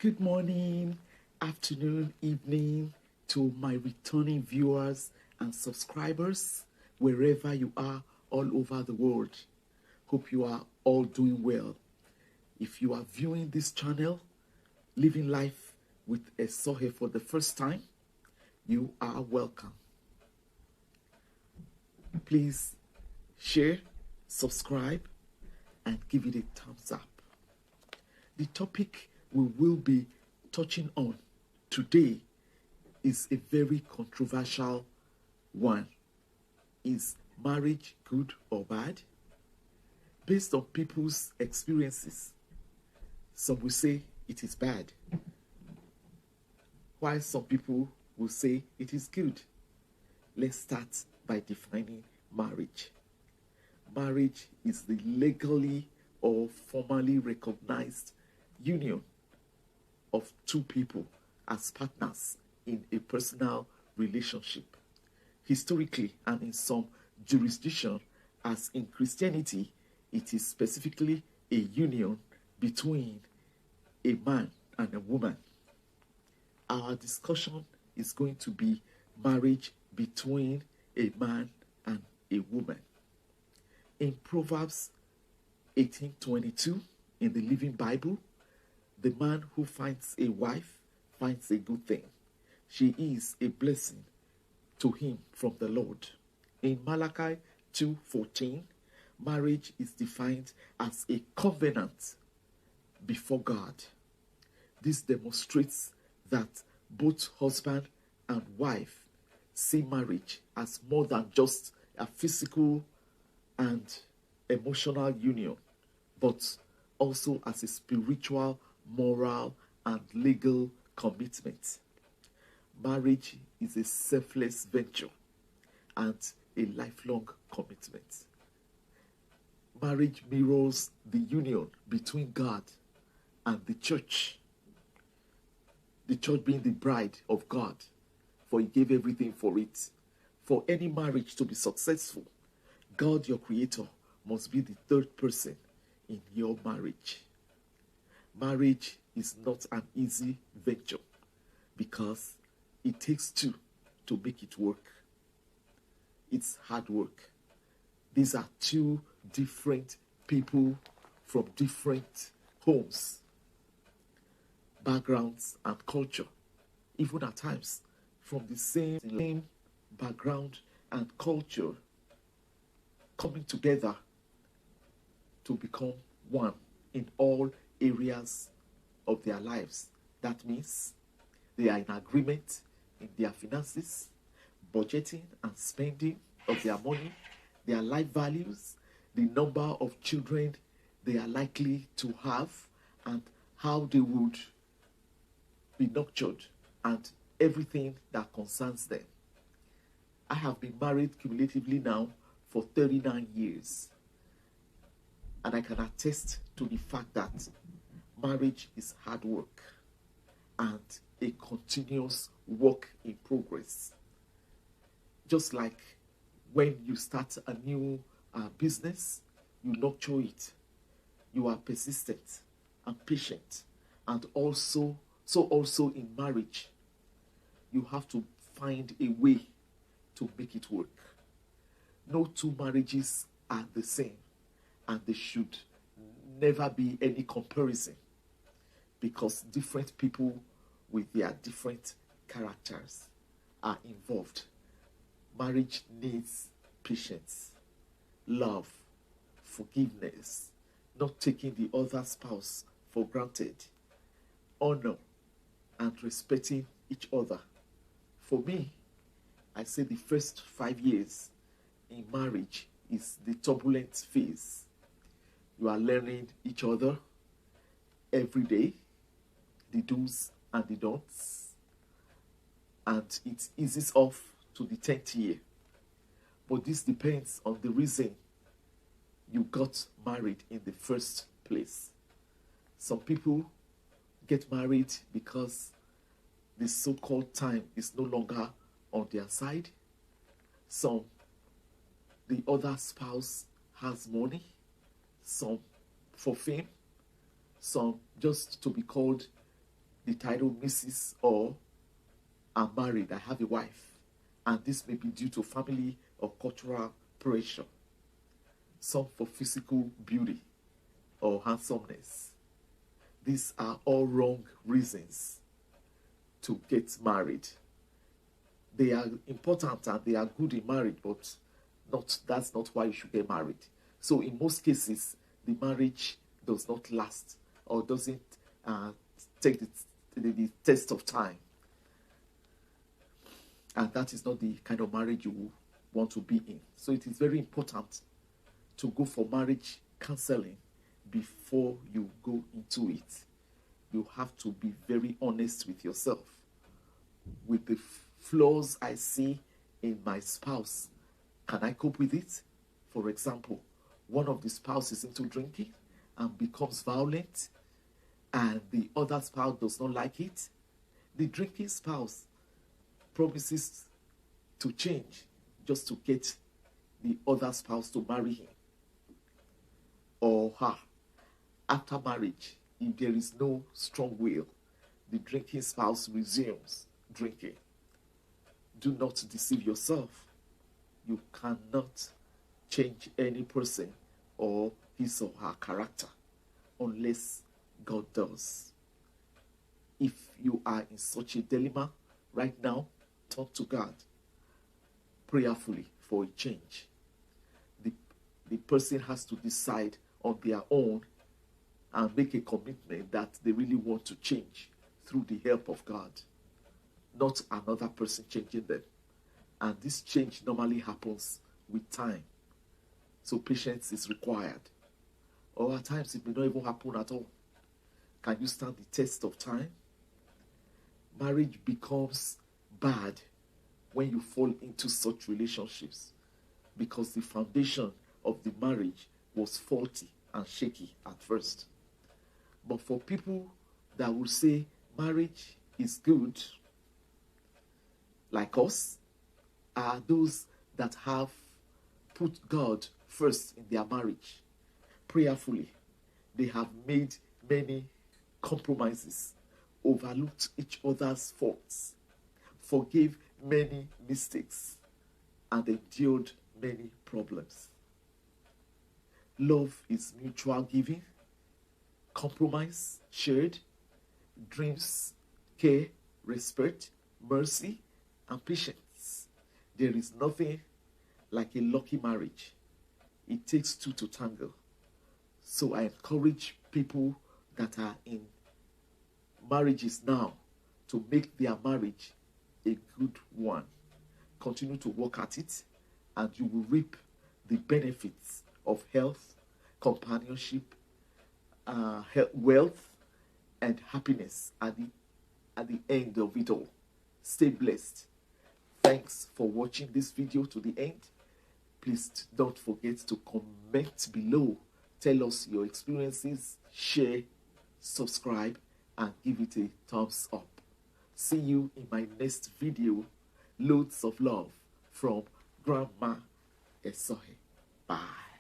Good morning, afternoon, evening to my returning viewers and subscribers, wherever you are all over the world. Hope you are all doing well. If you are viewing this channel, Living Life with a Sohe for the first time, you are welcome. Please share, subscribe, and give it a thumbs up. The topic we will be touching on today is a very controversial one. Is marriage good or bad? Based on people's experiences, some will say it is bad, while some people will say it is good. Let's start by defining marriage. Marriage is the legally or formally recognized union of two people as partners in a personal relationship. Historically and in some jurisdictions, as in Christianity, it is specifically a union between a man and a woman. Our discussion is going to be marriage between a man and a woman. In Proverbs 18:22, in the Living Bible, the man who finds a wife finds a good thing. She is a blessing to him from the Lord. In Malachi 2:14, marriage is defined as a covenant before God. This demonstrates that both husband and wife see marriage as more than just a physical and emotional union, but also as a spiritual, moral, and legal commitment. Marriage is a selfless venture and a lifelong commitment. Marriage mirrors the union between God and the church being the bride of God, for He gave everything for it. For any marriage to be successful, God, your creator, must be the third person in your marriage. Marriage is not an easy venture because it takes two to make it work. It's hard work. These are two different people from different homes, backgrounds, and culture, even at times from the same background and culture, coming together to become one in all areas of their lives. That means they are in agreement in their finances, budgeting and spending of their money, their life values, the number of children they are likely to have, and how they would be nurtured, and everything that concerns them. I have been married cumulatively now for 39 years. And I can attest to the fact that marriage is hard work and a continuous work in progress. Just like when you start a new business, you nurture it. You are persistent and patient. And also in marriage, you have to find a way to make it work. No two marriages are the same, and there should never be any comparison, because different people with their different characters are involved. Marriage needs patience, love, forgiveness, not taking the other spouse for granted, honor, and respecting each other. For me, I say the first 5 years in marriage is the turbulent phase. You are learning each other every day, the do's and the don'ts, and it eases off to the 10th year. But this depends on the reason you got married in the first place. Some people get married because the so-called time is no longer on their side. Some, the other spouse has money. Some for fame. Some just to be called the title Mrs. or I'm married, I have a wife. And this may be due to family or cultural pressure. Some for physical beauty or handsomeness. These are all wrong reasons to get married. They are important and they are good in marriage, but that's not why you should get married. So in most cases, the marriage does not last or doesn't take the test of time. And that is not the kind of marriage you want to be in. So it is very important to go for marriage counseling before you go into it. You have to be very honest with yourself. With the flaws I see in my spouse, can I cope with it? For example, one of the spouses is into drinking and becomes violent, and the other spouse does not like it. The drinking spouse promises to change just to get the other spouse to marry him or her. After marriage, if there is no strong will, the drinking spouse resumes drinking. Do not deceive yourself. You cannot change any person or his or her character unless God does. If you are in such a dilemma right now, talk to God prayerfully for a change. The person has to decide on their own and make a commitment that they really want to change through the help of God, not another person changing them. And this change normally happens with time. So patience is required. Or at times it may not even happen at all. Can you stand the test of time? Marriage becomes bad when you fall into such relationships because the foundation of the marriage was faulty and shaky at first. But for people that will say marriage is good, like us, are those that have put God first in their marriage. Prayerfully, they have made many compromises, overlooked each other's faults, forgave many mistakes, and endured many problems. Love is mutual giving, compromise, shared, dreams, care, respect, mercy, and patience. There is nothing like a lucky marriage. It takes two to tangle. So I encourage people that are in marriages now to make their marriage a good one. Continue to work at it, and you will reap the benefits of health, companionship, wealth, and happiness at the end of it all. Stay blessed. Thanks for watching this video to the end. Please don't forget to comment below. Tell us your experiences, share, subscribe, and give it a thumbs up. See you in my next video. Loads of love from Grandma Esohe. Bye.